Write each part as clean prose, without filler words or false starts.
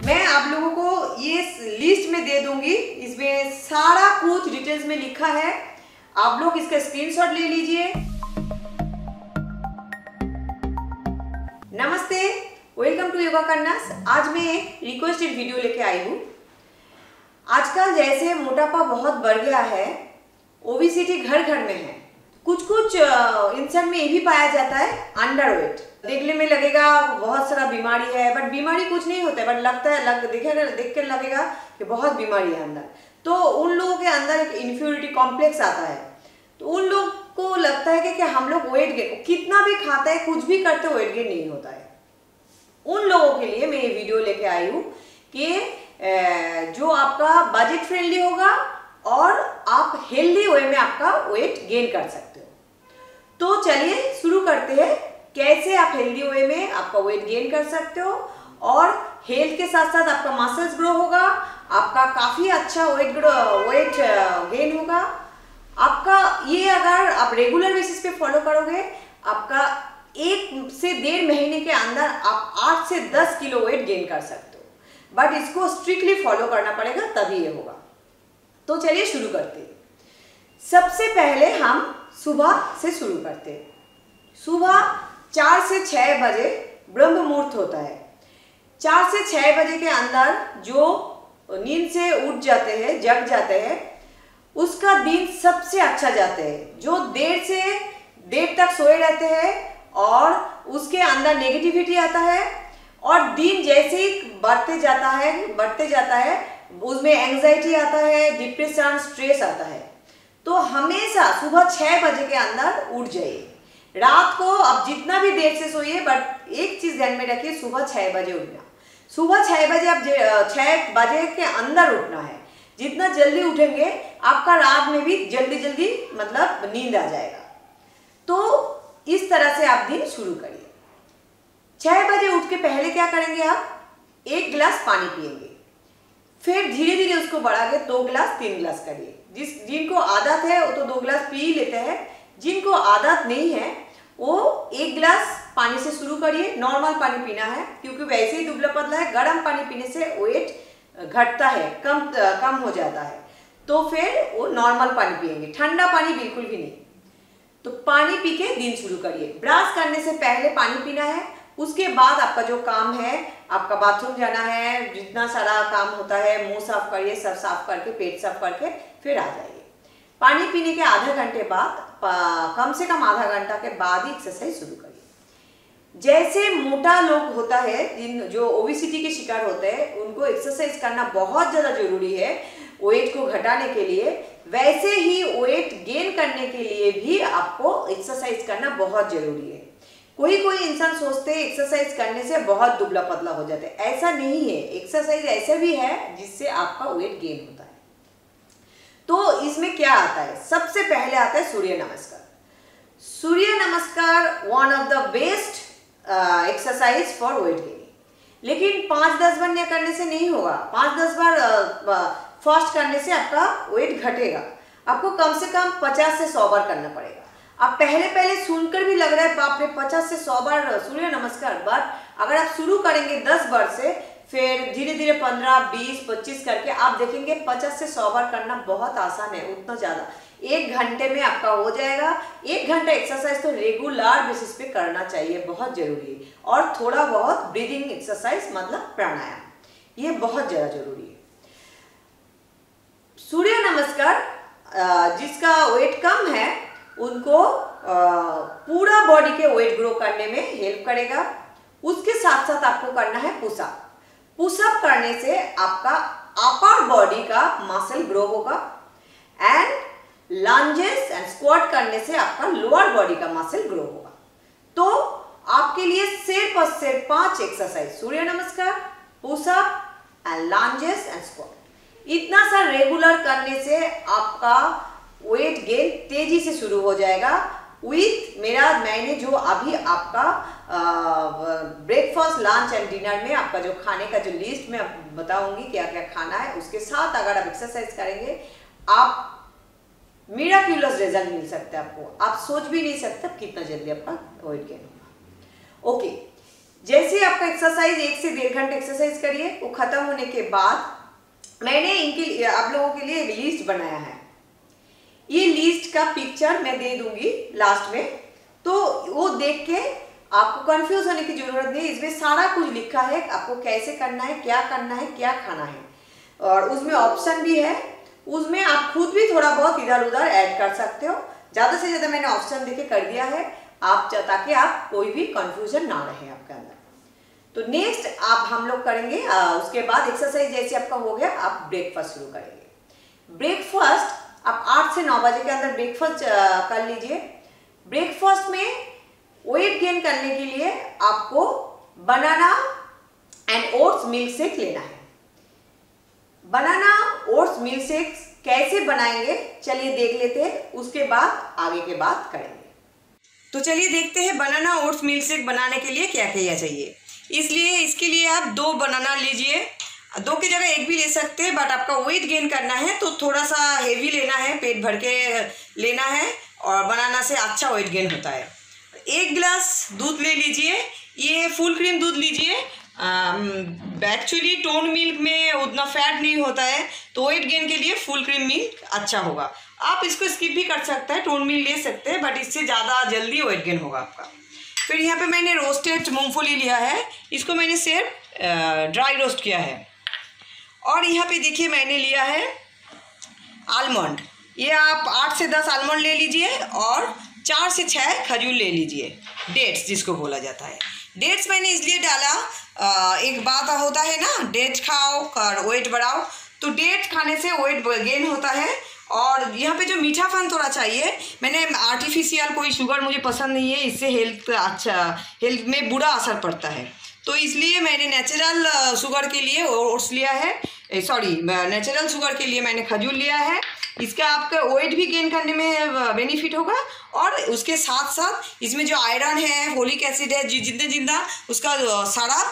मैं आप लोगों को ये लिस्ट में दे दूंगी, इसमें सारा कुछ डिटेल्स में लिखा है, आप लोग इसका स्क्रीनशॉट ले लीजिए। नमस्ते, वेलकम टू योगा करनास। आज मैं एक रिक्वेस्टेड वीडियो लेके आई हूँ। आजकल जैसे मोटापा बहुत बढ़ गया है, ओबेसिटी घर घर में है, कुछ कुछ इंसान में ये भी पाया जाता है अंडरवेट। देखने में लगेगा बहुत सारा बीमारी है, बट बीमारी कुछ नहीं होता है, बट लगता है देख कर लगेगा कि बहुत बीमारी है अंदर। तो उन लोगों के अंदर एक इन्फ्यूरिटी कॉम्प्लेक्स आता है। तो उन लोग को लगता है कि हम लोग वेट गेन, कितना भी खाता है कुछ भी करते वेट गेन नहीं होता है। उन लोगों के लिए मैं ये वीडियो लेके आई हूँ कि जो आपका बजट फ्रेंडली होगा और आप हेल्दी वे में आपका वेट गेन कर सकते हो। तो चलिए शुरू करते हैं, कैसे आप हेल्दी वे में आपका वेट गेन कर सकते हो और हेल्थ के साथ साथ आपका मसल्स ग्रो होगा, आपका काफी अच्छा वेट गेन होगा। आपका ये अगर आप रेगुलर बेसिस पे फॉलो करोगे, आपका 1 से 1.5 महीने के अंदर आप 8 से 10 किलो वेट गेन कर सकते हो, बट इसको स्ट्रिक्टली फॉलो करना पड़ेगा, तभी ये होगा। तो चलिए शुरू करते हैं। सबसे पहले हम सुबह से शुरू करते हैं। सुबह 4 से 6 बजे ब्रह्म मुहूर्त होता है। 4 से 6 बजे के अंदर जो नींद से उठ जाते हैं, जग जाते हैं, उसका दिन सबसे अच्छा जाते हैं। जो देर से देर तक सोए रहते हैं और उसके अंदर नेगेटिविटी आता है और दिन जैसे ही बढ़ते जाता है उसमें एंजाइटी आता है, डिप्रेशन, स्ट्रेस आता है। तो हमेशा सुबह 6 बजे के अंदर उठ जाइए। रात को आप जितना भी देर से सोइए, बट एक चीज ध्यान में रखिए, सुबह 6 बजे उठना। सुबह 6 बजे आप 6 बजे के अंदर उठना है। जितना जल्दी उठेंगे आपका रात में भी जल्दी मतलब नींद आ जाएगा। तो इस तरह से आप दिन शुरू करिए। 6 बजे उठ के पहले क्या करेंगे, आप 1 गिलास पानी पिएंगे, फिर धीरे धीरे उसको बढ़ा के 2 गिलास 3 गिलास करिए। जिनको आदत है वो तो 2 गिलास पी ही लेते हैं, जिनको आदत नहीं है वो 1 गिलास पानी से शुरू करिए। नॉर्मल पानी पीना है, क्योंकि वैसे ही दुबला पतला है, गर्म पानी पीने से वेट घटता है, कम हो जाता है। तो फिर वो नॉर्मल पानी पिएंगे, ठंडा पानी बिल्कुल भी नहीं। तो पानी पी के दिन शुरू करिए। ब्रश करने से पहले पानी पीना है। उसके बाद आपका जो काम है, आपका बाथरूम जाना है, जितना सारा काम होता है, मुंह साफ करिए, सब साफ करके, पेट साफ करके फिर आ जाइए। पानी पीने के आधे घंटे बाद, कम से कम आधा घंटा के बाद ही एक्सरसाइज शुरू करिए। जैसे मोटा लोग होता है, जो ओबेसिटी के शिकार होते हैं, उनको एक्सरसाइज करना बहुत ज़्यादा जरूरी है वेट को घटाने के लिए, वैसे ही वेट गेन करने के लिए भी आपको एक्सरसाइज करना बहुत जरूरी है। कोई इंसान सोचते हैं एक्सरसाइज करने से बहुत दुबला पतला हो जाते हैं, ऐसा नहीं है। एक्सरसाइज ऐसा भी है जिससे आपका वेट गेन होता है। तो इसमें क्या आता है, सबसे पहले आता है सूर्य नमस्कार। सूर्य नमस्कार one of the best exercise for weight gaining. लेकिन 5-10 बार करने से नहीं होगा। 5-10 बार फास्ट करने से आपका वेट घटेगा। आपको कम से कम 50 से 100 बार करना पड़ेगा। आप पहले सुनकर भी लग रहा है बाप रे 50 से 100 बार सूर्य नमस्कार, बट अगर आप शुरू करेंगे 10 बार से, फिर धीरे धीरे 15, 20, 25 करके आप देखेंगे 50 से 100 बार करना बहुत आसान है। उतना ज़्यादा 1 घंटे में आपका हो जाएगा। 1 घंटा एक्सरसाइज तो रेगुलर बेसिस पे करना चाहिए, बहुत जरूरी है। और थोड़ा बहुत ब्रीदिंग एक्सरसाइज मतलब प्राणायाम, ये बहुत ज़्यादा जरूरी है। सूर्य नमस्कार जिसका वेट कम है उनको पूरा बॉडी के वेट ग्रो करने में हेल्प करेगा। उसके साथ साथ आपको करना है पुशअप। पुशअप करने से आपका अपर बॉडी का मसल ग्रो होगा एंड लंजेस एंड स्क्वाट करने से आपका लोअर बॉडी का मसल ग्रो होगा। तो आपके लिए सिर्फ और सिर्फ 5 एक्सरसाइज, सूर्य नमस्कार, pushup and lunges and squat, इतना सा रेगुलर करने से आपका वेट गेन तेजी से शुरू हो जाएगा। मैंने जो अभी आपका ब्रेकफास्ट, लंच एंड डिनर में आपका जो खाने का जो लिस्ट में बताऊंगी क्या क्या खाना है, उसके साथ अगर आप एक्सरसाइज करेंगे, आप मिराक्युलस रिजल्ट मिल सकता है आपको। आप सोच भी नहीं सकते कितना जल्दी आपका वेट गेन होगा। ओके, जैसे आपका एक्सरसाइज 1 से 1.5 घंटे एक्सरसाइज करिए, वो खत्म होने के बाद मैंने इनके आप लोगों के लिए एक लिस्ट बनाया है। ये लिस्ट का पिक्चर मैं दे दूंगी लास्ट में, तो वो देख के आपको कंफ्यूज होने की जरूरत नहीं। इसमें सारा कुछ लिखा है, आपको कैसे करना है, क्या करना है, क्या खाना है, और उसमें ऑप्शन भी है। उसमें आप खुद भी थोड़ा बहुत इधर उधर ऐड कर सकते हो। ज्यादा से ज्यादा मैंने ऑप्शन देके कर दिया है आप, ताकि आप कोई भी कंफ्यूजन ना रहे आपके अंदर। तो नेक्स्ट आप हम लोग करेंगे, उसके बाद एक्सरसाइज जैसे आपका हो गया, आप ब्रेकफास्ट शुरू करेंगे। ब्रेकफास्ट आप 8 से 9 बजे के अंदर ब्रेकफास्ट कर लीजिए। ब्रेकफास्ट में वेट गेन करने के लिए आपको बनाना एंड ओट्स मिल्क शेक लेना है। बनाना ओट्स मिल्क शेक कैसे बनाएंगे चलिए देख लेते हैं, उसके बाद आगे के बात करेंगे। तो चलिए देखते हैं बनाना ओट्स मिल्क शेक बनाने के लिए क्या क्या चाहिए। इसलिए इसके लिए आप 2 बनाना लीजिए, 2 की जगह 1 भी ले सकते हैं, बट आपका वेट गेन करना है तो थोड़ा सा हेवी लेना है, पेट भर के लेना है, और बनाना से अच्छा वेट गेन होता है। 1 गिलास दूध ले लीजिए, ये फुल क्रीम दूध लीजिए। एक्चुअली टोन मिल्क में उतना फैट नहीं होता है, तो वेट गेन के लिए फुल क्रीम मिल्क अच्छा होगा। आप इसको स्किप भी कर सकते हैं, टोन मिल्क ले सकते हैं, बट इससे ज़्यादा जल्दी वेट गेन होगा आपका। फिर यहाँ पे मैंने रोस्टेड मूंगफली लिया है, इसको मैंने सिर्फ ड्राई रोस्ट किया है। और यहाँ पे देखिए मैंने लिया है आलमंड, ये आप 8 से 10 आलमंड ले लीजिए, और 4 से 6 खजूर ले लीजिए, डेट्स जिसको बोला जाता है। डेट्स मैंने इसलिए डाला, एक बात होता है ना, डेट्स खाओ और वेट बढ़ाओ, तो डेट्स खाने से वेट गेन होता है। और यहाँ पे जो मीठापन थोड़ा चाहिए, मैंने आर्टिफिशियल कोई शुगर मुझे पसंद नहीं है, इससे हेल्थ में बुरा असर पड़ता है, तो इसलिए मैंने नेचुरल शुगर के लिए ओट्स लिया है, नेचुरल शुगर के लिए मैंने खजूर लिया है। इसका आपका वेट भी गेन करने में बेनिफिट होगा, और उसके साथ साथ इसमें जो आयरन है, फोलिक एसिड है, जितना जितना उसका सारा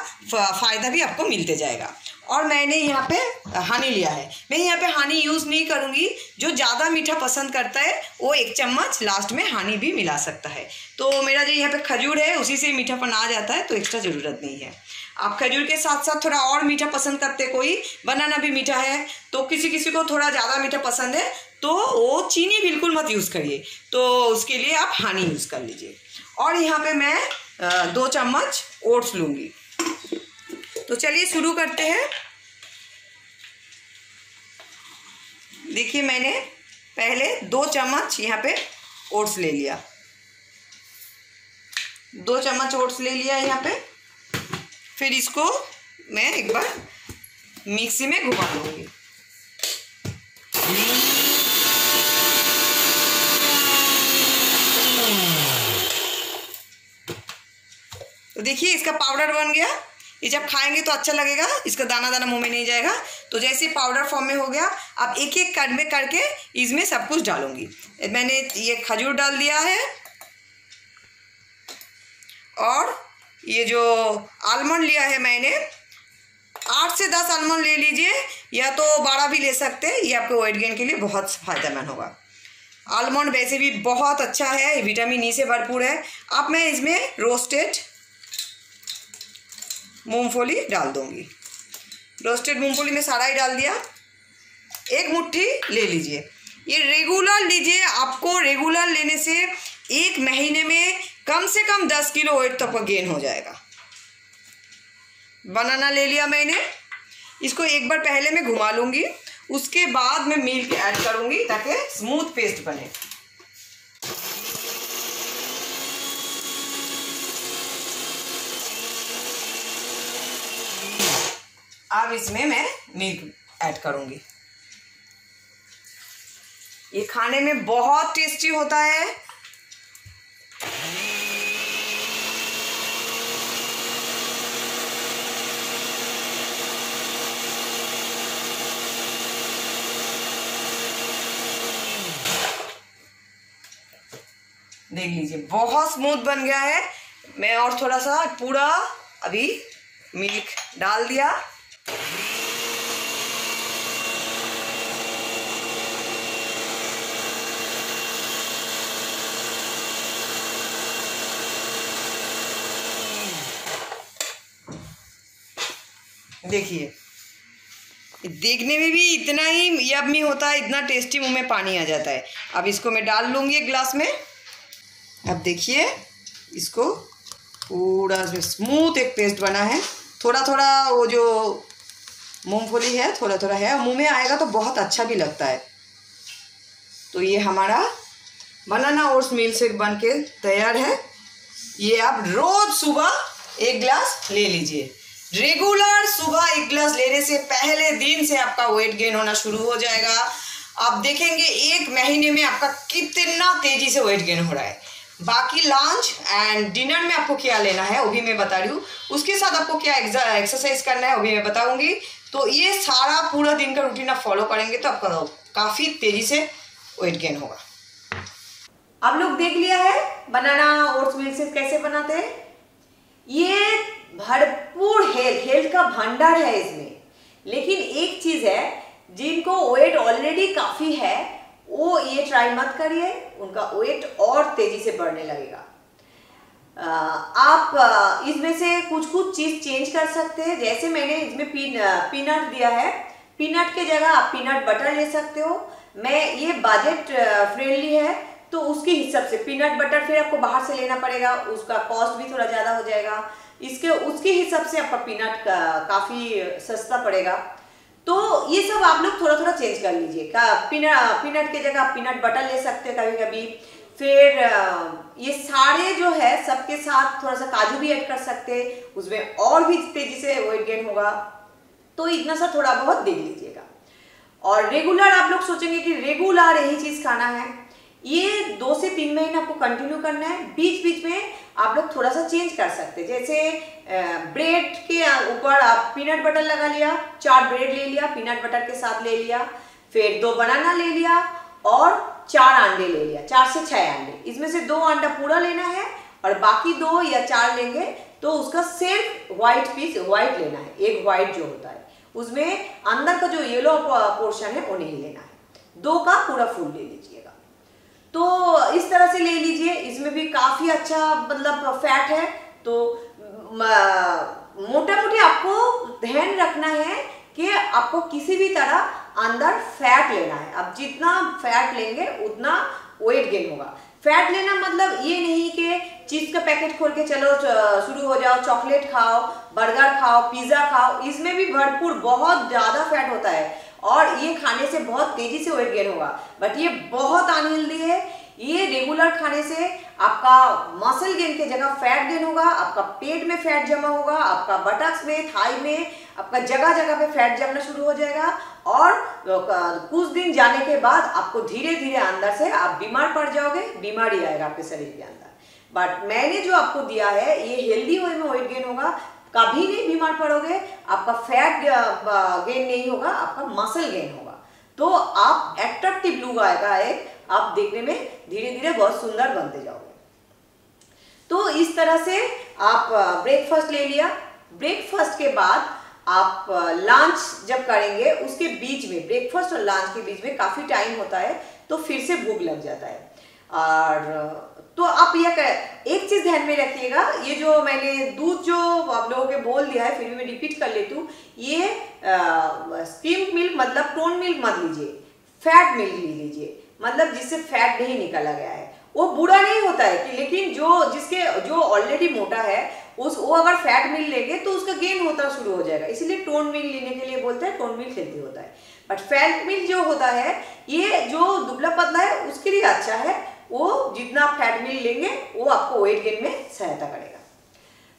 फायदा भी आपको मिलते जाएगा। और मैंने यहाँ पे हनी लिया है, मैं यहाँ पे हनी यूज़ नहीं करूँगी, जो ज़्यादा मीठा पसंद करता है वो 1 चम्मच लास्ट में हनी भी मिला सकता है। तो मेरा जो यहाँ पे खजूर है उसी से मीठापन आ जाता है, तो एक्स्ट्रा ज़रूरत नहीं है। आप खजूर के साथ साथ थोड़ा और मीठा पसंद करते, कोई बनाना भी मीठा है, तो किसी किसी को थोड़ा ज़्यादा मीठा पसंद है, तो वो चीनी बिल्कुल मत यूज़ करिए, तो उसके लिए आप हनी यूज़ कर लीजिए। और यहाँ पे मैं 2 चम्मच ओट्स लूँगी। तो चलिए शुरू करते हैं। देखिए मैंने पहले 2 चम्मच यहाँ पे ओट्स ले लिया, 2 चम्मच ओट्स ले लिया यहाँ पे। फिर इसको मैं एक बार मिक्सी में घुमा लूँगी। तो देखिए इसका पाउडर बन गया। ये जब खाएंगे तो अच्छा लगेगा, इसका दाना दाना मुंह में नहीं जाएगा। तो जैसे पाउडर फॉर्म में हो गया, अब एक एक कट में करके इसमें सब कुछ डालूंगी। मैंने ये खजूर डाल दिया है, और ये जो आलमंड लिया है मैंने 8 से 10 आलमंड ले लीजिए, या तो 12 भी ले सकते हैं, ये आपको वेट गेन के लिए बहुत फायदेमंद होगा। आलमंड वैसे भी बहुत अच्छा है, विटामिन ई से भरपूर है। अब मैं इसमें रोस्टेड मूंगफली डाल दूंगी। रोस्टेड मूंगफली में सारा ही डाल दिया। 1 मुट्ठी ले लीजिए, ये रेगुलर लीजिए। आपको रेगुलर लेने से 1 महीने में कम से कम 10 किलो वेट तक गेन हो जाएगा। बनाना ले लिया मैंने, इसको एक बार पहले मैं घुमा लूँगी, उसके बाद मैं मिल्क ऐड करूँगी ताकि स्मूथ पेस्ट बने। अब इसमें मैं मिल्क ऐड करूँगी। ये खाने में बहुत टेस्टी होता है। देख लीजिए बहुत स्मूथ बन गया है। मैं और थोड़ा सा पूरा अभी मिल्क डाल दिया। देखिए, देखने में भी इतना ही यम्मी होता है, इतना टेस्टी, मुंह में पानी आ जाता है। अब इसको मैं डाल लूँगी एक ग्लास में। अब देखिए, इसको पूरा स्मूथ एक पेस्ट बना है। थोड़ा थोड़ा वो जो मूंगफली है थोड़ा थोड़ा है, मुंह में आएगा तो बहुत अच्छा भी लगता है। तो ये हमारा बनाना ओट्स मिल्क शेक बन के तैयार है। ये आप रोज सुबह एक गिलास ले लीजिए। रेगुलर सुबह एक गिलास लेने से पहले दिन से आपका वेट गेन होना शुरू हो जाएगा। आप देखेंगे 1 महीने में आपका कितना तेजी से वेट गेन हो रहा है। बाकी लंच एंड डिनर में आपको क्या लेना है वो भी मैं बता रही हूँ। उसके साथ आपको क्या एक्सरसाइज करना है वो भी मैं बताऊंगी। तो ये सारा पूरा दिन का रूटीन आप फॉलो करेंगे तो आपका काफ़ी तेजी से वेट गेन होगा। आप लोग देख लिया है बनाना ओट्स मिल्क शेक कैसे बनाते हैं। ये भरपूर हेल्थ का भंडार है इसमें। लेकिन एक चीज है, जिनको वेट ऑलरेडी काफी है वो ये ट्राई मत करिए, उनका वेट और तेजी से बढ़ने लगेगा। आप इसमें से कुछ चीज चेंज कर सकते हैं। जैसे मैंने इसमें पीनट दिया है, पीनट के जगह आप पीनट बटर ले सकते हो। मैं ये बजट फ्रेंडली है तो उसके हिसाब से पीनट बटर फिर आपको बाहर से लेना पड़ेगा, उसका कॉस्ट भी थोड़ा ज़्यादा हो जाएगा। उसके हिसाब से आपका पीनट काफ़ी सस्ता पड़ेगा। तो ये सब आप लोग थोड़ा थोड़ा चेंज कर लीजिए। पीनट के जगह आप पीनट बटर ले सकते हैं कभी कभी। फिर ये सारे जो है सबके साथ थोड़ा सा काजू भी ऐड कर सकते हैं, उसमें और भी तेजी से वेट गेन होगा। तो इतना सा थोड़ा बहुत देख लीजिएगा। और रेगुलर आप लोग सोचेंगे कि रेगुलर यही चीज़ खाना है, ये 2 से 3 महीने आपको कंटिन्यू करना है। बीच बीच में आप लोग थोड़ा सा चेंज कर सकते हैं। जैसे ब्रेड के ऊपर आप पीनट बटर लगा लिया, 4 ब्रेड ले लिया, पीनट बटर के साथ ले लिया, फिर 2 बनाना ले लिया और 4 अंडे ले लिया, 4 से 6 अंडे। इसमें से 2 अंडा पूरा लेना है और बाकी 2 या 4 लेंगे तो उसका सिर्फ व्हाइट पीस व्हाइट लेना है। एक व्हाइट जो होता है उसमें अंदर का जो येलो पोर्शन है वो नहीं लेना है। 2 का पूरा फुल ले लीजिएगा। तो इस तरह से ले लीजिए। इसमें भी काफ़ी अच्छा मतलब फैट है। तो मोटा मोटी आपको ध्यान रखना है कि आपको किसी भी तरह अंदर फैट लेना है। अब जितना फैट लेंगे उतना वेट गेन होगा। फैट लेना मतलब ये नहीं कि चीज का पैकेट खोल के चलो शुरू हो जाओ, चॉकलेट खाओ, बर्गर खाओ, पिज्जा खाओ। इसमें भी भरपूर बहुत ज्यादा फैट होता है और ये खाने से बहुत तेजी से वेट गेन होगा। बट ये बहुत अनहेल्दी है। ये रेगुलर खाने से आपका मसल गेन के जगह फैट गेन होगा, आपका पेट में फैट जमा होगा, आपका बटक्स में, थाई में, आपका जगह जगह पे फैट जमना शुरू हो जाएगा और कुछ दिन जाने के बाद आपको धीरे धीरे अंदर से आप बीमार पड़ जाओगे, बीमारी आएगा आपके शरीर के अंदर। बट मैंने जो आपको दिया है ये हेल्दी वे में वेट गेन होगा, कभी नहीं बीमार पड़ोगे, आपका फैट गेन नहीं होगा, आपका मसल गेन होगा। तो आप एट्रैक्टिव लुक आएगा, एक आप देखने में धीरे धीरे बहुत सुंदर बनते जाओगे। तो इस तरह से आप ब्रेकफास्ट ले लिया। ब्रेकफास्ट के बाद आप लंच जब करेंगे उसके बीच में, ब्रेकफास्ट और लंच के बीच में काफ़ी टाइम होता है तो फिर से भूख लग जाता है। और तो आप यह एक चीज़ ध्यान में रखिएगा, ये जो मैंने दूध जो आप लोगों के बोल दिया है फिर भी मैं रिपीट कर लेती हूँ। ये स्किम्ड मिल्क मतलब टोन मिल्क मत लीजिए, फैट मिल्क ले लीजिए, मतलब जिससे फैट नहीं निकाला गया है। वो बुरा नहीं होता है कि, लेकिन जो ऑलरेडी मोटा है वो अगर फैट मिल लेंगे तो उसका गेन होता शुरू हो जाएगा। इसीलिए टोन मिल्क लेने के लिए बोलते हैं, टोन मिल्क हेल्दी होता है। बट फैट मिल्क जो होता है ये जो दुबला पतला है उसके लिए अच्छा है। वो जितना फैट मिल लेंगे वो आपको वेट गेन में सहायता करेगा।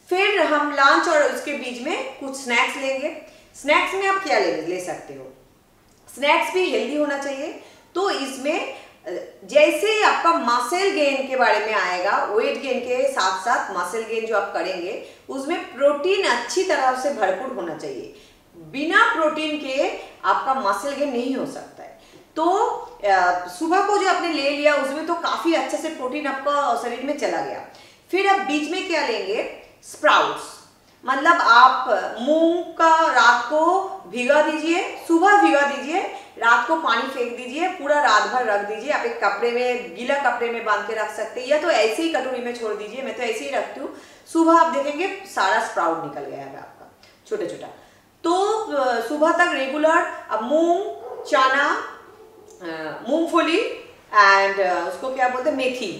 फिर हम लंच और उसके बीच में कुछ स्नैक्स लेंगे। स्नैक्स में आप क्या ले सकते हो, स्नैक्स भी हेल्दी होना चाहिए। तो इसमें जैसे आपका मसल गेन के बारे में आएगा, वेट गेन के साथ साथ मसल गेन जो आप करेंगे उसमें प्रोटीन अच्छी तरह से भरपूर होना चाहिए। बिना प्रोटीन के आपका मसल गेन नहीं हो सकता है। तो सुबह को जो आपने ले लिया उसमें तो काफ़ी अच्छे से प्रोटीन आपका शरीर में चला गया। फिर आप बीच में क्या लेंगे, स्प्राउट्स, मतलब आप मूंग का रात को भिगा दीजिए, सुबह भिगा दीजिए, रात को पानी फेंक दीजिए, पूरा रात भर रख दीजिए। आप एक कपड़े में, गीला कपड़े में बांध के रख सकते हैं या तो ऐसे ही कटोरी में छोड़ दीजिए। मैं तो ऐसे ही रखती हूँ। सुबह आप देखेंगे सारा स्प्राउट निकल गया है आपका छोटा छोटा। तो सुबह तक रेगुलर अब मूंग, चना, मूंगफली एंड उसको क्या बोलते हैं, मेथी,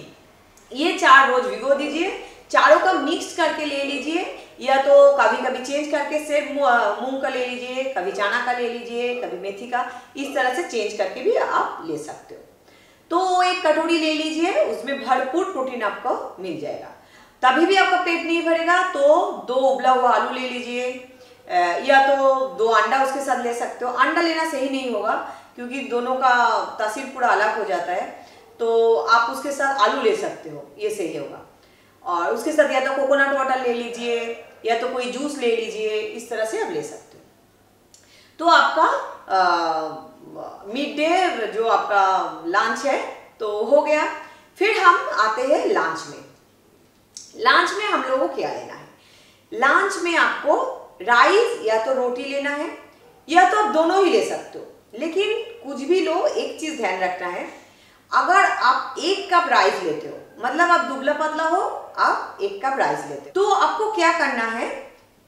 ये 4 रोज भिगो दीजिए। चारों का मिक्स करके ले लीजिए, या तो कभी कभी चेंज करके सिर्फ मूंग का ले लीजिए, कभी चना का ले लीजिए, कभी मेथी का, इस तरह से चेंज करके भी आप ले सकते हो। तो एक कटोरी ले लीजिए, उसमें भरपूर प्रोटीन आपको मिल जाएगा। तभी भी आपका पेट नहीं भरेगा तो 2 उबला हुआ आलू ले लीजिए, या तो 2 अंडा उसके साथ ले सकते हो। अंडा लेना सही नहीं होगा क्योंकि दोनों का तासीर पूरा अलग हो जाता है, तो आप उसके साथ आलू ले सकते हो, ये सही होगा। और उसके साथ या तो कोकोनट वाटर ले लीजिए, या तो कोई जूस ले लीजिए, इस तरह से आप ले सकते हो। तो आपका मिड डे जो आपका लंच है तो हो गया। फिर हम आते हैं लंच में। लंच में हम लोगों को क्या लेना है? लंच में आपको राइस या तो रोटी लेना है, या तो आप दोनों ही ले सकते हो। लेकिन कुछ भी लो, एक चीज ध्यान रखना है, अगर आप 1 कप राइस लेते हो, मतलब आप दुबला पतला हो, आप 1 कप राइस लेते हो, तो आपको क्या करना है,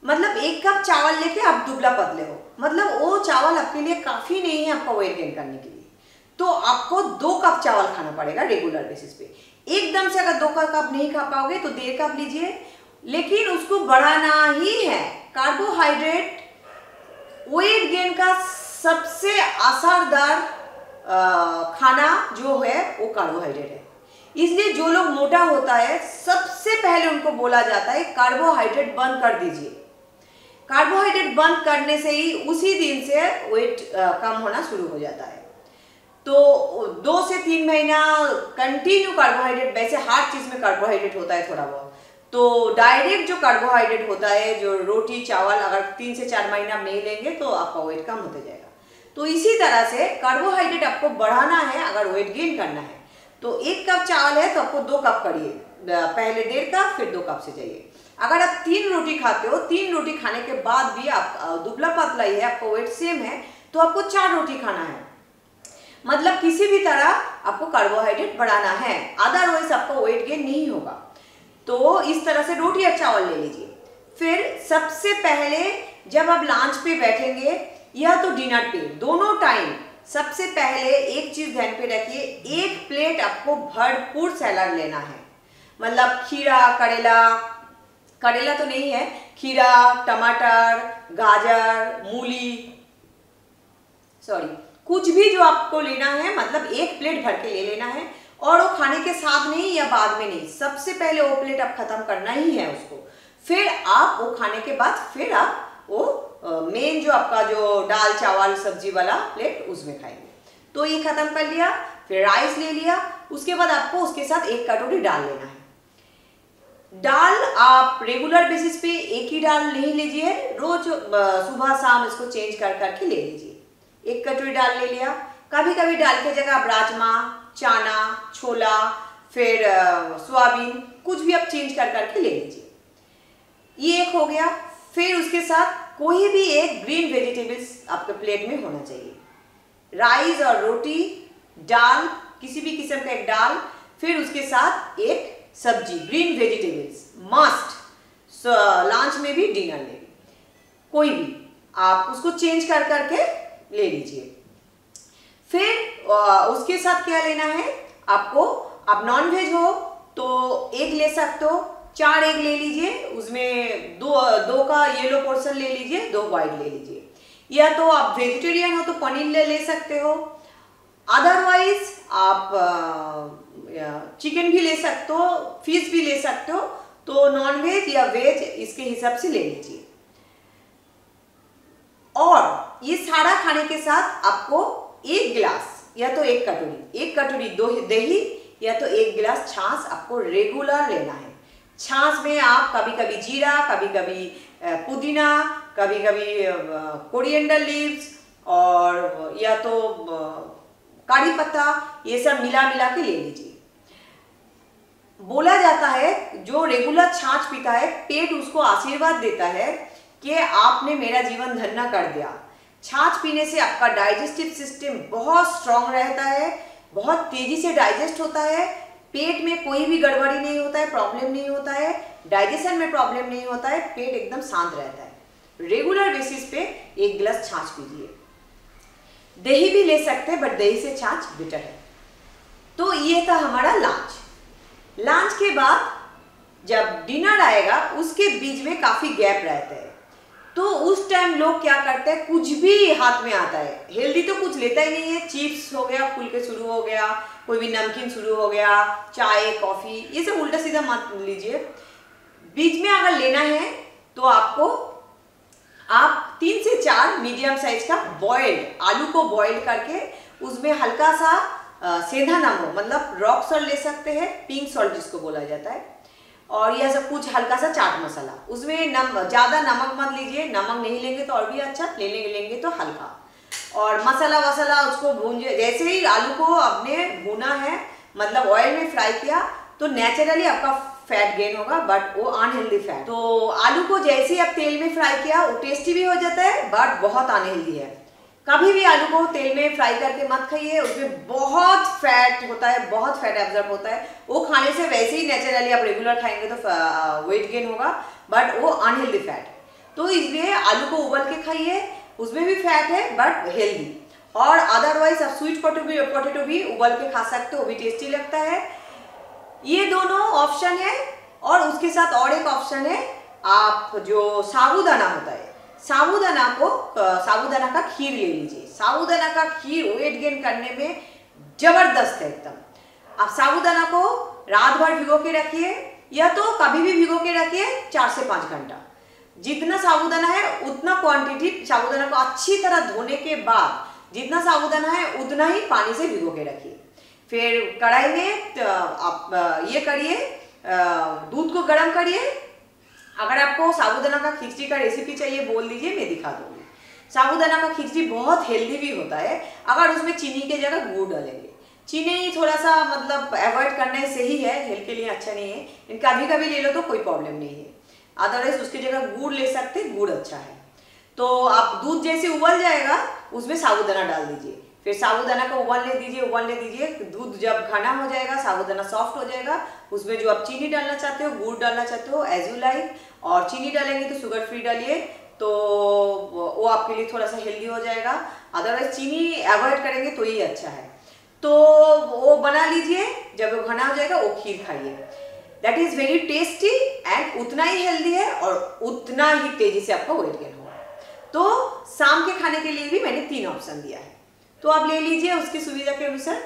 मतलब 1 कप चावल लेके आप दुबला पतले हो, मतलब वो चावल आपके लिए काफी नहीं है आपका वेट गेन करने के लिए। तो आपको 2 कप चावल खाना पड़ेगा रेगुलर बेसिस पे। एकदम से अगर 2 कप नहीं खा पाओगे तो 1.5 कप लीजिए, लेकिन उसको बढ़ाना ही है। कार्बोहाइड्रेट वेट गेन का सबसे असरदार खाना जो है वो कार्बोहाइड्रेट है। इसलिए जो लोग मोटा होता है सबसे पहले उनको बोला जाता है कार्बोहाइड्रेट बंद कर दीजिए। कार्बोहाइड्रेट बंद करने से ही उसी दिन से वेट कम होना शुरू हो जाता है। तो 2 से 3 महीना कंटिन्यू कार्बोहाइड्रेट, वैसे हर चीज में कार्बोहाइड्रेट होता है थोड़ा बहुत, तो डायरेक्ट जो कार्बोहाइड्रेट होता है, जो रोटी चावल, अगर 3 से 4 महीना नहीं लेंगे तो आपका वेट कम होते जाएगा। तो इसी तरह से कार्बोहाइड्रेट आपको बढ़ाना है अगर वेट गेन करना है, तो 1 कप चावल है तो आपको 2 कप करिए, पहले 1.5 कप फिर 2 कप से जाइए। अगर आप 3 रोटी खाते हो, 3 रोटी खाने के बाद भी आप दुबला पतला ही है, आपका वेट सेम है, तो आपको 4 रोटी खाना है। मतलब किसी भी तरह आपको कार्बोहाइड्रेट बढ़ाना है, अदरवाइज आपका वेट गेन नहीं होगा। तो इस तरह से रोटी और चावल ले लीजिए। फिर सबसे पहले जब आप लंच पे बैठेंगे या तो डिनर पे, दोनों टाइम सबसे पहले एक चीज ध्यान पे रखिए, 1 प्लेट आपको भरपूर सैलड लेना है। मतलब खीरा, करेला तो नहीं है, खीरा, टमाटर, गाजर, मूली, कुछ भी जो आपको लेना है, मतलब 1 प्लेट भर के ले लेना है। और वो खाने के साथ नहीं या बाद में नहीं, सबसे पहले वो प्लेट आप खत्म करना ही है उसको। फिर आप वो खाने के बाद फिर आप वो मेन जो आपका जो दाल चावल सब्जी वाला प्लेट उसमें खाएंगे। तो ये खत्म कर लिया, फिर राइस ले लिया, उसके बाद आपको उसके साथ 1 कटोरी दाल लेना है। दाल आप रेगुलर बेसिस पे एक ही दाल नहीं लीजिए, रोज सुबह शाम इसको चेंज कर करके ले लीजिए। 1 कटोरी दाल ले लिया, कभी कभी दाल की जगह आप राजमा, चना, छोला, फिर सोयाबीन, कुछ भी आप चेंज कर करके ले लीजिए। ये एक हो गया। फिर उसके साथ कोई भी एक ग्रीन वेजिटेबल्स आपके प्लेट में होना चाहिए। राइस और रोटी, दाल, किसी भी किस्म का एक दाल, फिर उसके साथ एक सब्जी, ग्रीन वेजिटेबल्स मस्ट, लंच में भी डिनर में भी, कोई भी आप उसको चेंज कर करके ले लीजिए। फिर उसके साथ क्या लेना है आपको, आप नॉन वेज हो तो एग ले सकते हो, 4 एग ले लीजिए, उसमें दो का येलो पोर्शन ले लीजिए, 2 वाइट ले लीजिए। या तो आप वेजिटेरियन हो तो पनीर ले सकते हो, अदरवाइज आप चिकन भी ले सकते हो, फिश भी ले सकते हो। तो नॉन वेज या वेज इसके हिसाब से ले लीजिए। और ये सारा खाने के साथ आपको 1 गिलास या तो 1 कटोरी दही या तो 1 गिलास छाछ आपको रेगुलर लेना है। छाछ में आप कभी कभी जीरा, कभी कभी पुदीना, कभी कभी कोरिएंडर लीव्स और या तो कड़ी पत्ता, ये सब मिला के ले लीजिए। बोला जाता है जो रेगुलर छाछ पीता है पेट उसको आशीर्वाद देता है कि आपने मेरा जीवन धन्य कर दिया। छाछ पीने से आपका डाइजेस्टिव सिस्टम बहुत स्ट्रांग रहता है, बहुत तेजी से डाइजेस्ट होता है, पेट में कोई भी गड़बड़ी नहीं होता है, प्रॉब्लम नहीं होता है, डाइजेशन में प्रॉब्लम नहीं होता है, पेट एकदम शांत रहता है। रेगुलर बेसिस पे 1 गिलास छाछ पीजिए। दही भी ले सकते हैं बट दही से छाछ बेटर है। तो ये था हमारा लंच। लंच के बाद जब डिनर आएगा उसके बीच में काफी गैप रहता है, तो उस टाइम लोग क्या करते हैं, कुछ भी हाथ में आता है, हेल्दी तो कुछ लेता ही नहीं है। चिप्स हो गया, फुलके शुरू हो गया, कोई भी नमकीन शुरू हो गया, चाय कॉफी, ये सब उल्टा सीधा मत लीजिए। बीच में अगर लेना है तो आप 3 से 4 मीडियम साइज का बॉइल्ड आलू को बॉइल करके उसमें हल्का सा सेंधा नमक मतलब रॉक सॉल्ट ले सकते हैं, पिंक सॉल्ट जिसको बोला जाता है, और यह सब कुछ हल्का सा चाट मसाला। उसमें ज़्यादा नमक मत लीजिए, नमक नहीं लेंगे तो और भी अच्छा, लेंगे तो हल्का। और मसाला वसाला उसको भूंजे, जैसे ही आलू को आपने भुना है मतलब ऑयल में फ्राई किया तो नेचुरली आपका फैट गेन होगा, बट वो अनहेल्दी फैट। तो आलू को जैसे ही आप तेल में फ्राई किया वो टेस्टी भी हो जाता है बट बहुत अनहेल्दी है। कभी भी आलू को तेल में फ्राई करके मत खाइए, उसमें बहुत फैट होता है, बहुत फैट एब्जॉर्ब होता है। वो खाने से वैसे ही नेचुरली आप रेगुलर खाएंगे तो वेट गेन होगा बट वो अनहेल्दी फैट। तो इसलिए आलू को उबल के खाइए, उसमें भी फैट है बट हेल्दी। और अदरवाइज आप स्वीट पोटैटो भी उबल के खा सकते हो, वो भी टेस्टी लगता है। ये दोनों ऑप्शन है। और उसके साथ और एक ऑप्शन है, आप जो साबूदाना होता है, साबूदाना का खीर ले लीजिए। साबूदाना का खीर वेट गेन करने में जबरदस्त है एकदम। आप साबूदाना को रात भर भिगो के रखिए या तो कभी भी भिगो के रखिए 4 से 5 घंटा। जितना साबूदाना है उतना क्वांटिटी साबूदाना को अच्छी तरह धोने के बाद जितना साबूदाना है उतना ही पानी से भिगो के रखिए। फिर कढ़ाई में आप ये करिए, दूध को गर्म करिए। अगर आपको साबूदाना का खिचड़ी का रेसिपी चाहिए बोल दीजिए, मैं दिखा दूंगी। साबूदाना का खिचड़ी बहुत हेल्दी भी होता है अगर उसमें चीनी के जगह गुड़ डालेंगे। चीनी थोड़ा सा मतलब अवॉइड करने से ही है, हेल्थ के लिए अच्छा नहीं है, लेकिन कभी कभी ले लो तो कोई प्रॉब्लम नहीं है। अदरवाइज उसकी जगह गुड़ ले सकते, गुड़ अच्छा है। तो आप दूध जैसे उबल जाएगा उसमें साबूदाना डाल दीजिए, फिर साबूदाना को उबलने दीजिए। दूध जब घना हो जाएगा, साबूदाना सॉफ्ट हो जाएगा, उसमें जो आप चीनी डालना चाहते हो, गुड़ डालना चाहते हो, एज यू लाइक। और चीनी डालेंगे तो शुगर फ्री डालिए, तो वो आपके लिए थोड़ा सा हेल्दी हो जाएगा। अदरवाइज चीनी अवॉइड करेंगे तो ही अच्छा है। तो वो बना लीजिए, जब वो घना हो जाएगा वो खीर खाइए। That is very tasty and उतना ही हेल्दी है और उतना ही तेजी से आपका वेट गेन होगा। तो शाम के खाने के लिए भी मैंने 3 ऑप्शन दिया है, तो आप ले लीजिए उसकी सुविधा के अनुसार।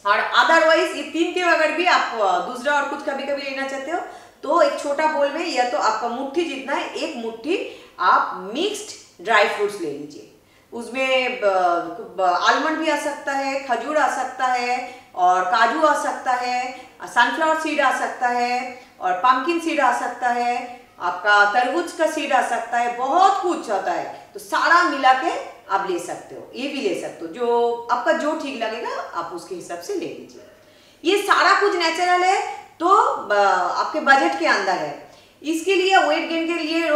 और अदरवाइज ये 3 के अगर भी आप दूसरा और कुछ कभी कभी लेना चाहते हो तो एक छोटा बोल में या तो आपका मुट्ठी जितना है, 1 मुट्ठी आप मिक्स्ड ड्राई फ्रूट्स ले लीजिए। उसमें आलमंड भी आ सकता है, खजूर आ सकता है, और काजू आ सकता है, सनफ्लावर सीड आ सकता है, और पंपकिन सीड आ सकता है, आपका तरबूज का सीड आ सकता है, बहुत कुछ आता है। तो सारा मिला के आप ले सकते हो, ये भी ले सकते हो, जो आपका जो ठीक लगेगा आप उसके हिसाब से ले लीजिए। ये सारा कुछ नेचुरल है तो आपके बजट के अंदर है। इसके लिए वेट गेन के लिए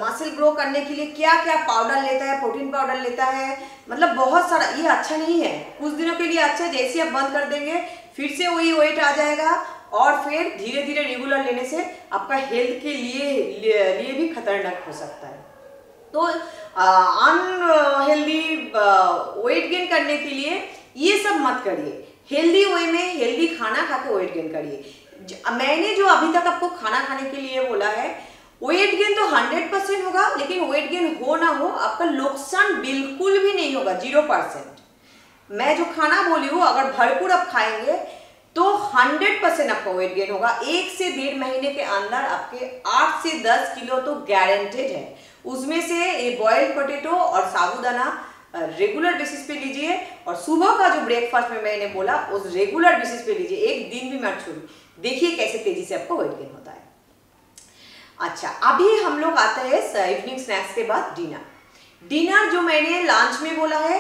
मसल ग्रो करने के लिए क्या क्या पाउडर लेता है, प्रोटीन पाउडर लेता है, मतलब बहुत सारा। ये अच्छा नहीं है, कुछ दिनों के लिए अच्छा है, जैसे आप बंद कर देंगे फिर से वही वेट आ जाएगा, और फिर धीरे धीरे रेगुलर लेने से आपका हेल्थ के लिए भी खतरनाक हो सकता है। तो अनहेल्दी वेट गेन करने के लिए ये सब मत करिए। हेल्दी वे में हेल्दी खाना खा के वेट गेन करिए। मैंने जो अभी तक आपको खाना खाने के लिए बोला है, वेट गेन तो 100% होगा, लेकिन वेट गेन हो ना हो आपका नुकसान बिल्कुल भी नहीं होगा, 0%। मैं जो खाना बोली हूँ अगर भरपूर आप खाएंगे तो 100% आपका वेट गेन होगा। 1 से 1.5 महीने के अंदर आपके 8 से 10 किलो तो गारंटेड है। उसमें से ये बॉइल्ड पोटैटो और साबूदाना रेगुलर बेसिस पे लीजिए, और सुबह का जो ब्रेकफास्ट में मैंने बोला उस रेगुलर बेसिस पे लीजिए, एक दिन भी मत छोड़िए। देखिए कैसे तेजी से आपको वेट गेन होता है। अच्छा, अभी हम लोग आते हैं इवनिंग स्नैक्स के बाद डिनर जो मैंने लंच में बोला है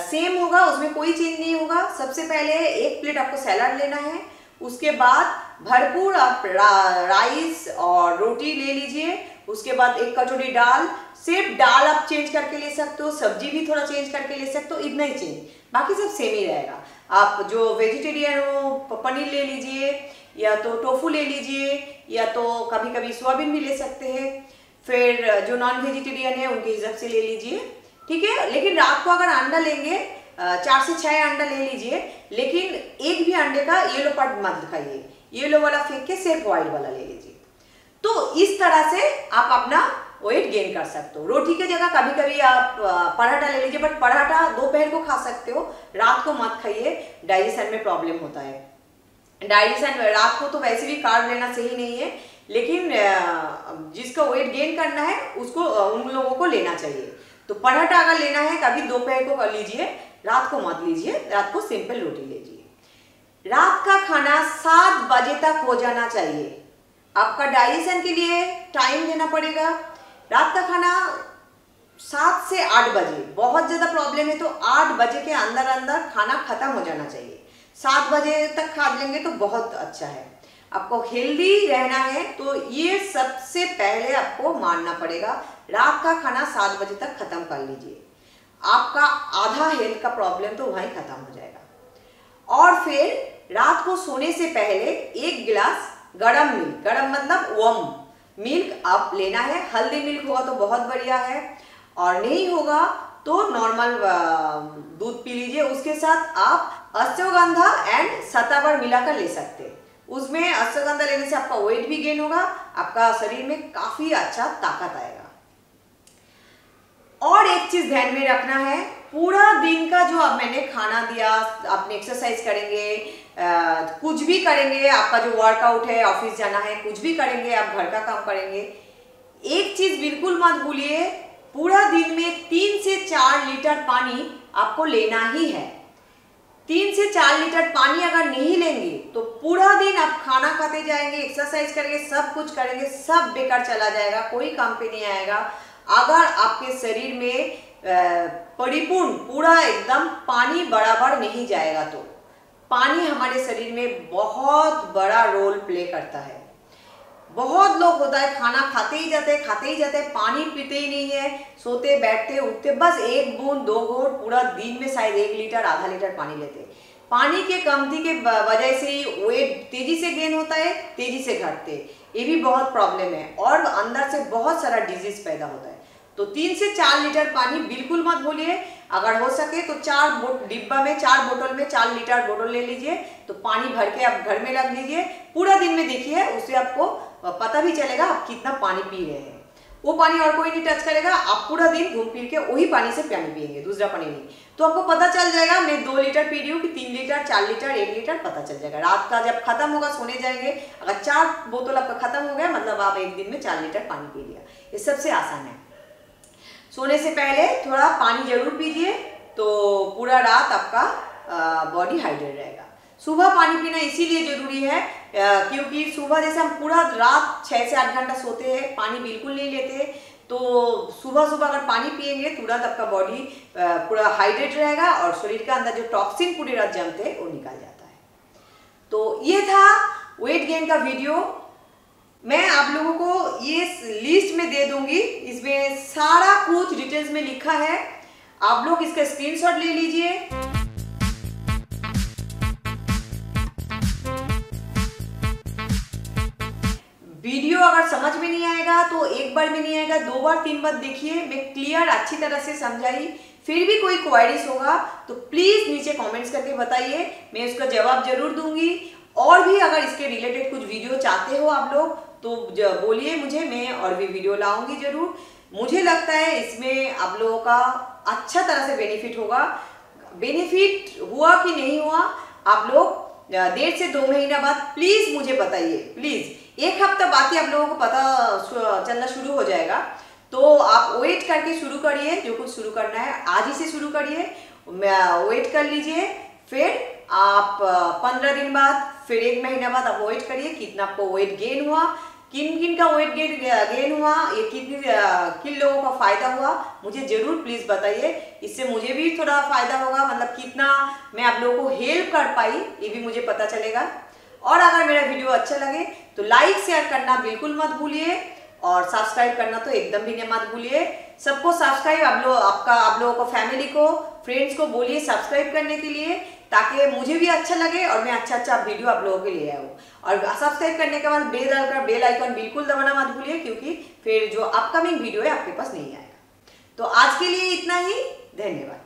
सेम होगा, उसमें कोई चेंज नहीं होगा। सबसे पहले 1 प्लेट आपको सैलड लेना है, उसके बाद भरपूर आप राइस और रोटी ले लीजिए, उसके बाद 1 कटोरी दाल। सिर्फ दाल आप चेंज करके ले सकते हो, सब्जी भी थोड़ा चेंज करके ले सकते हो, इतना ही चेंज, बाकी सब सेम ही रहेगा। आप जो वेजिटेरियन हो पनीर ले लीजिए, या तो टोफू ले लीजिए, या तो कभी कभी सोयाबीन भी ले सकते हैं। फिर जो नॉन वेजिटेरियन है उनके हिसाब से ले लीजिए, ठीक है। लेकिन रात को अगर अंडा लेंगे 4 से 6 अंडा ले लीजिए, लेकिन एक भी अंडे का येलो पार्ट मत खाइए, येलो वाला फेंक के सिर्फ व्हाइट वाला ले लीजिए। तो इस तरह से आप अपना वेट गेन कर सकते हो। रोटी की जगह कभी कभी आप पराठा ले लीजिए, बट पराठा दोपहर को खा सकते हो, रात को मत खाइए, डाइजेशन में प्रॉब्लम होता है। डाइजेशन रात को तो वैसे भी कार्ब लेना सही नहीं है, लेकिन जिसका वेट गेन करना है उसको उन लोगों को लेना चाहिए। तो पराठा अगर लेना है कभी दोपहर को कर लीजिए, रात को मत लीजिए, रात को सिंपल रोटी लीजिए। रात का खाना 7 बजे तक हो जाना चाहिए। आपका डाइजेशन के लिए टाइम देना पड़ेगा। रात का खाना 7 से 8 बजे, बहुत ज़्यादा प्रॉब्लम है तो 8 बजे के अंदर अंदर खाना खत्म हो जाना चाहिए। 7 बजे तक खा लेंगे तो बहुत अच्छा है। आपको हेल्दी रहना है तो ये सबसे पहले आपको मानना पड़ेगा, रात का खाना 7 बजे तक खत्म कर लीजिए। आपका आधा हेल्थ का प्रॉब्लम तो वहीं खत्म हो जाएगा। और फिर रात को सोने से पहले 1 गिलास गरम मिल्क, गरम मतलब वार्म मिल्क आप लेना है। हल्दी मिल्क होगा तो बहुत बढ़िया है, और नहीं होगा तो नॉर्मल दूध पी लीजिए। उसके साथ आप अश्वगंधा एंड शतावर मिलाकर ले सकते हैं। उसमें अश्वगंधा लेने से आपका वेट भी गेन होगा, आपका शरीर में काफी अच्छा ताकत आएगा। और एक चीज ध्यान में रखना है, पूरा दिन का जो अब मैंने खाना दिया, आपने एक्सरसाइज करेंगे, कुछ भी करेंगे, आपका जो वर्कआउट है, ऑफिस जाना है, कुछ भी करेंगे, आप घर का काम करेंगे, एक चीज बिल्कुल मत भूलिए, पूरा दिन में 3 से 4 लीटर पानी आपको लेना ही है। 3 से 4 लीटर पानी अगर नहीं लेंगे तो पूरा दिन आप खाना खाते जाएंगे, एक्सरसाइज करेंगे, सब कुछ करेंगे, सब बेकार चला जाएगा, कोई काम पे नहीं आएगा। अगर आपके शरीर में परिपूर्ण पूरा एकदम पानी बराबर नहीं जाएगा तो पानी हमारे शरीर में बहुत बड़ा रोल प्ले करता है। बहुत लोग होता है खाना खाते ही जाते हैं, पानी पीते ही नहीं है, सोते बैठते उठते बस 1 बूंद 2 घूंट, पूरा दिन में शायद 1 लीटर आधा लीटर पानी लेते हैं। पानी के कमती के वजह से ही वेट तेजी से गेन होता है, तेजी से घटते, ये भी बहुत प्रॉब्लम है, और अंदर से बहुत सारा डिजीज पैदा होता है। तो 3 से 4 लीटर पानी बिल्कुल मत भूलिए। अगर हो सके तो 4 डिब्बा में 4 बोतल में 4 लीटर बोतल ले लीजिए, तो पानी भर के आप घर में रख लीजिए। पूरा दिन में देखिए, उससे आपको पता भी चलेगा आप कितना पानी पी रहे हैं। वो पानी और कोई नहीं टच करेगा, आप पूरा दिन घूम फिर के वही पानी से पानी पिएंगे, दूसरा पानी नहीं। तो आपको पता चल जाएगा मैं 2 लीटर पी रही हूँ कि 3 लीटर, 4 लीटर, 1 लीटर, पता चल जाएगा। रात का जब खत्म होगा, सोने जाएंगे, अगर 4 बोतल आपका खत्म हो गया, मतलब आप एक दिन में 4 लीटर पानी पी लिया। ये सबसे आसान है। सोने से पहले थोड़ा पानी जरूर पीजिए, तो पूरा रात आपका बॉडी हाइड्रेट रहेगा। सुबह पानी पीना इसीलिए जरूरी है क्योंकि सुबह जैसे हम पूरा रात 6 से 8 घंटा सोते हैं, पानी बिल्कुल नहीं लेते, तो सुबह सुबह अगर पानी पिएंगे तुरंत आपका बॉडी पूरा हाइड्रेट रहेगा, और शरीर के अंदर जो टॉक्सिन पूरी रात जमते हैं वो निकल जाता है। तो ये था वेट गेन का वीडियो। मैं आप लोगों को ये लिस्ट में दे दूंगी, इसमें सारा कुछ डिटेल्स में लिखा है, आप लोग इसका स्क्रीनशॉट ले लीजिए। वीडियो अगर समझ में नहीं आएगा तो एक बार में नहीं आएगा, 2 बार 3 बार देखिए, मैं क्लियर अच्छी तरह से समझाई। फिर भी कोई क्वेरीज होगा तो प्लीज नीचे कमेंट्स करके बताइए, मैं उसका जवाब जरूर दूंगी। और भी अगर इसके रिलेटेड कुछ वीडियो चाहते हो आप लोग तो बोलिए मुझे, मैं और भी वीडियो लाऊंगी जरूर। मुझे लगता है इसमें आप लोगों का अच्छा तरह से बेनिफिट होगा। बेनिफिट हुआ कि नहीं हुआ, आप लोग 1.5 से 2 महीना बाद प्लीज मुझे बताइए, प्लीज। 1 हफ्ता बाकी आप लोगों को पता चलना शुरू हो जाएगा, तो आप वेट करके शुरू करिए, जो कुछ शुरू करना है आज ही से शुरू करिए, वेट कर लीजिए। फिर आप 15 दिन बाद, फिर 1 महीना बाद आप वेट करिए कितना आपको वेट गेन हुआ, किन किन का वेट गेन हुआ, ये किन लोगों का फायदा हुआ, मुझे जरूर प्लीज बताइए। इससे मुझे भी थोड़ा फायदा होगा, मतलब कितना मैं आप लोगों को हेल्प कर पाई ये भी मुझे पता चलेगा। और अगर मेरा वीडियो अच्छा लगे तो लाइक शेयर करना बिल्कुल मत भूलिए, और सब्सक्राइब करना तो एकदम भी मत भूलिए। सबको सब्सक्राइब, आप लोगों को, फैमिली को, फ्रेंड्स को बोलिए सब्सक्राइब करने के लिए, ताकि मुझे भी अच्छा लगे और मैं अच्छा वीडियो आप लोगों के लिए आऊँ। और सब्सक्राइब करने के बाद बेल डालकर बेल आइकन बिल्कुल दबाना मत भूलिए, क्योंकि फिर जो अपकमिंग वीडियो है आपके पास नहीं आएगा। तो आज के लिए इतना ही, धन्यवाद।